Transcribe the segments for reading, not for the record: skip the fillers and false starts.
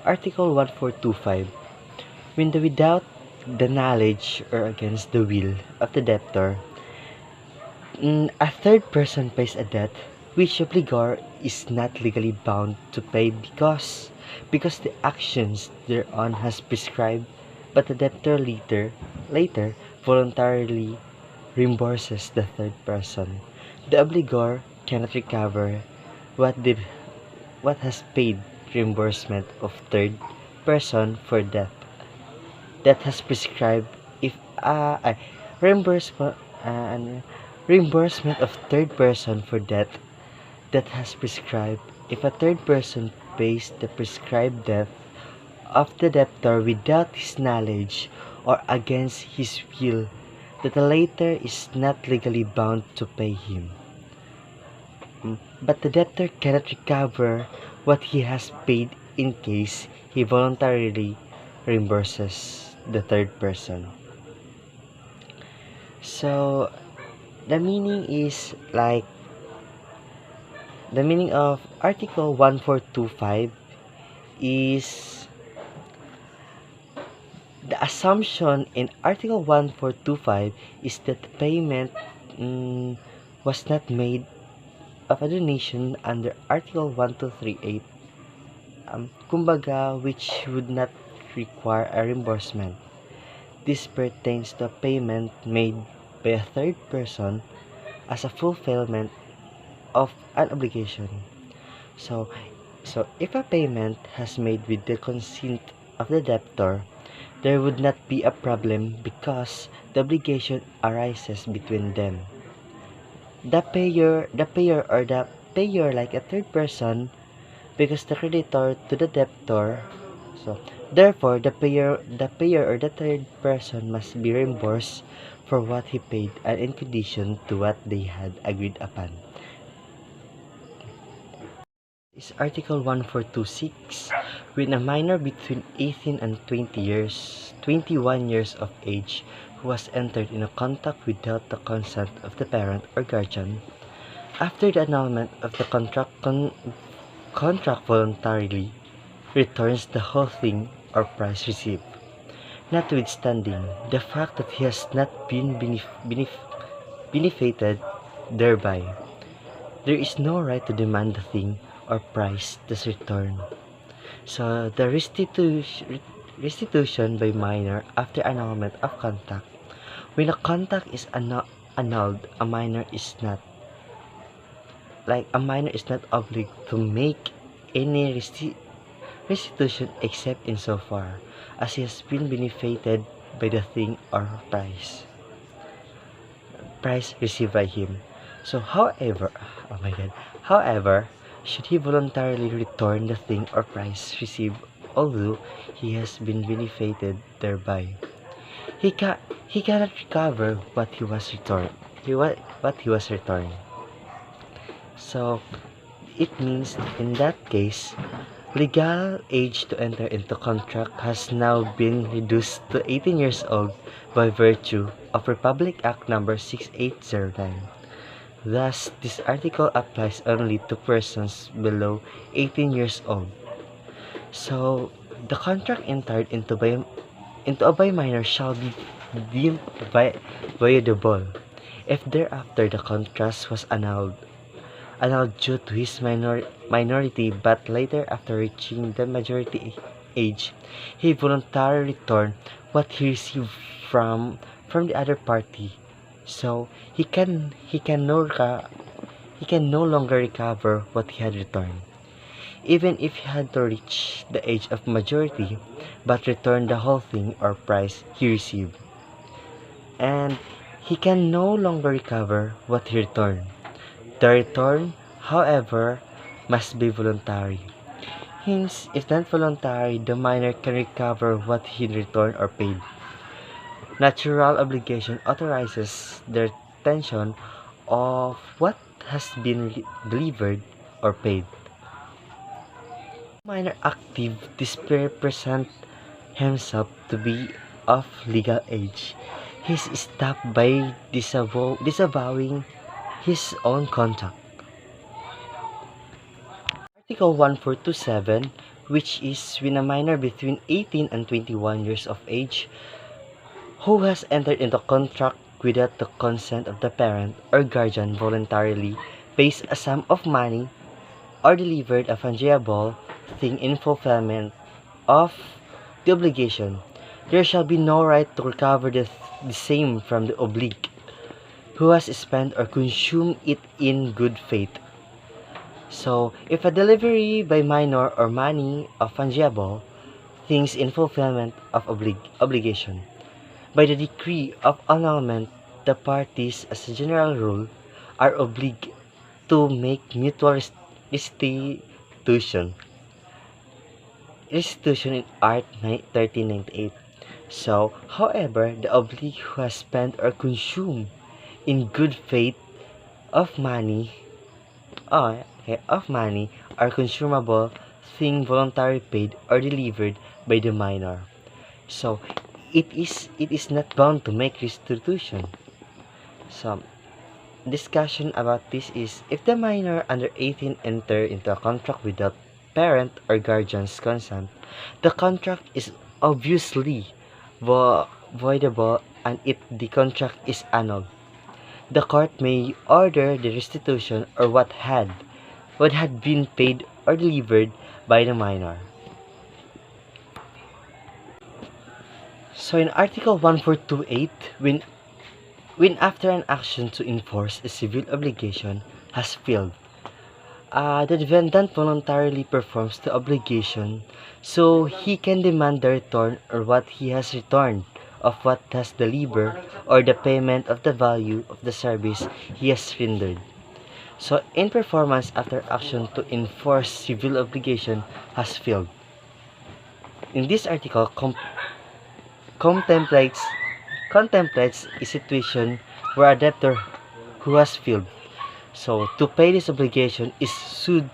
Article 1425. Without the knowledge or against the will of the debtor, a third person pays a debt which the obligor is not legally bound to pay because the actions thereon has prescribed, but the debtor later voluntarily reimburses the third person. The obligor cannot recover what the what has paid reimbursement of third person for debt that has prescribed if reimbursement uh, reimbursement of third person for debt that has prescribed if a third person pays the prescribed debt of the debtor without his knowledge or against his will, that the latter is not legally bound to pay him. But the debtor cannot recover what he has paid in case he voluntarily reimburses the third person. So the meaning is like the meaning of Article 1425 is the assumption in Article 1425 is that the payment was not made of a donation under Article 1238, kumbaga, which would not require a reimbursement. This pertains to a payment made by a third person as a fulfillment of an obligation. So, if a payment has made with the consent of the debtor, there would not be a problem because the obligation arises between them. The payer or the payer like a third person because the creditor to the debtor. So therefore the payer or the third person must be reimbursed for what he paid and in condition to what they had agreed upon. Is Article 1426 when a minor between 18 and 21 years of age who has entered in a contract without the consent of the parent or guardian, after the annulment of the contract voluntarily returns the whole thing or price received, notwithstanding the fact that he has not been benefited thereby. There is no right to demand the thing or price thus returned. So the restitution by minor after annulment of contract. When a contract is annulled, a minor is not obliged to make any restitution except insofar as he has been benefited by the thing or price received by him. So however, should he voluntarily return the thing or price received although he has been benefited thereby, he cannot recover what he was returned. So it means in that case, legal age to enter into contract has now been reduced to 18 years old by virtue of Republic Act No. 6809. Thus, this article applies only to persons below 18 years old. So, the contract entered into by minor shall be deemed voidable if thereafter the contract was annulled due to his minority, but later after reaching the majority age, he voluntarily returned what he received from the other party. So he can no longer recover what he had returned, even if he had to reach the age of majority, but return the whole thing or price he received, and he can no longer recover what he returned. The return, however, must be voluntary. Hence, if not voluntary, the minor can recover what he returned or paid. Natural obligation authorizes the retention of what has been delivered or paid. Minor active display present himself to be of legal age. He is stopped by disavowing his own contract. Article 1427. which is when a minor between 18 and 21 years of age who has entered into contract without the consent of the parent or guardian voluntarily pays a sum of money or delivered a fungible thing in fulfillment of the obligation. There shall be no right to recover the same from the obliged, who has spent or consumed it in good faith. So, if a delivery by minor or money of fungible things in fulfillment of obligation, by the decree of annulment, the parties, as a general rule, are obliged to make mutual restitution. Restitution in Art 1398. So, however, the obliged who has spent or consumed in good faith of money, or consumable thing voluntarily paid or delivered by the minor. So, it is not bound to make restitution. So, discussion about this is if the minor under 18 enter into a contract without parent or guardian's consent, the contract is obviously voidable and the contract is annulled. The court may order the restitution or what had been paid or delivered by the minor. So in Article 1428, when after an action to enforce a civil obligation has failed, the defendant voluntarily performs the obligation, so he can demand the return or what he has returned of what has delivered or the payment of the value of the service he has rendered. So, in performance after action to enforce civil obligation has failed. In this article, contemplates contemplates a situation where a debtor who has failed, so to pay this obligation, is sued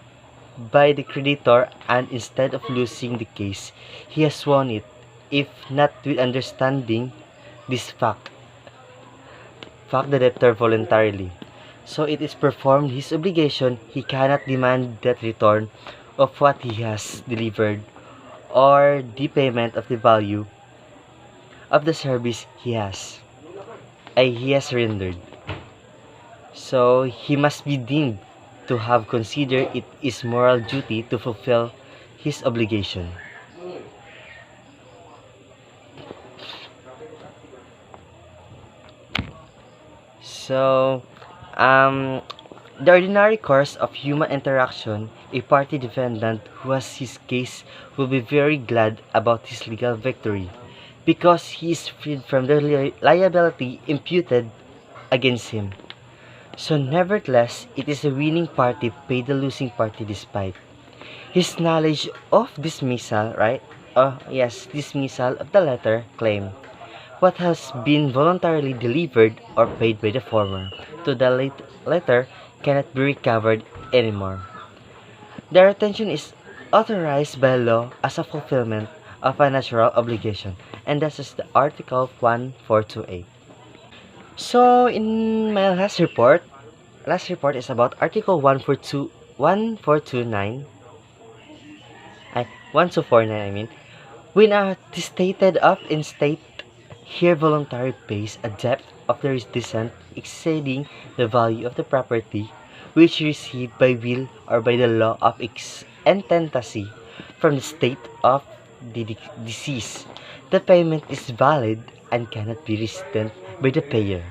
by the creditor, and instead of losing the case, he has won it, if not with understanding this fact the debtor voluntarily. So it is performed his obligation, he cannot demand that return of what he has delivered or the payment of the value of the service he has rendered. So he must be deemed to have considered it his moral duty to fulfill his obligation. So, the ordinary course of human interaction, a party defendant who has his case will be very glad about his legal victory, because he is freed from the liability imputed against him. So nevertheless, it is the winning party paid the losing party despite his knowledge of dismissal, right? Yes, dismissal of the latter claim. What has been voluntarily delivered or paid by the former to the latter cannot be recovered anymore. The retention is authorized by law as a fulfillment of a natural obligation, and that is the Article 1428. So, in my last report is about Article 1429, 1249, I mean, when a testated of in state here voluntary pays a debt of the descent exceeding the value of the property which received by will or by the law of intestacy from the state of the deceased, the payment is valid and cannot be resisted by the payer.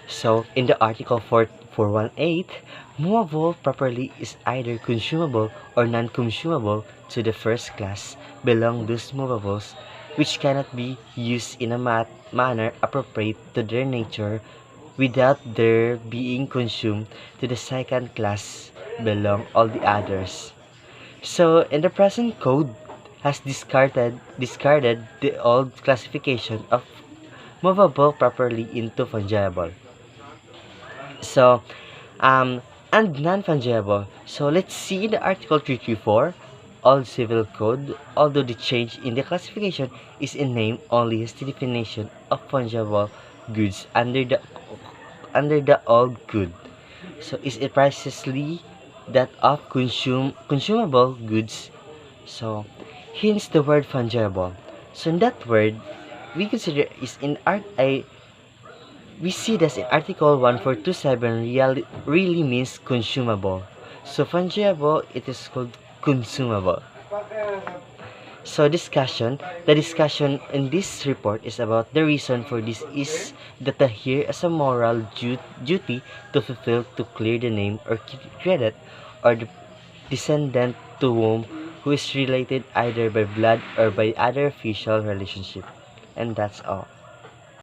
So, in the Article 418, movable property is either consumable or non-consumable. To the first class belong those movables which cannot be used in a manner appropriate to their nature without their being consumed. To the second class belong all the others. So, in the present code has discarded the old classification of movable property into fungible. So, and non-fungible. So, let's see the Article 334, Old Civil Code. Although the change in the classification is in name, only has the definition of fungible goods under the old code. So, is it precisely that of consumable goods So, hence the word fungible. So, in that word, we consider is in art. We see this in Article 1427 really means consumable. So, fungible, it is called consumable. So the discussion in this report is about the reason for this is that the here as a moral duty to fulfill to clear the name or credit or the descendant to whom who is related either by blood or by other official relationship. And that's all.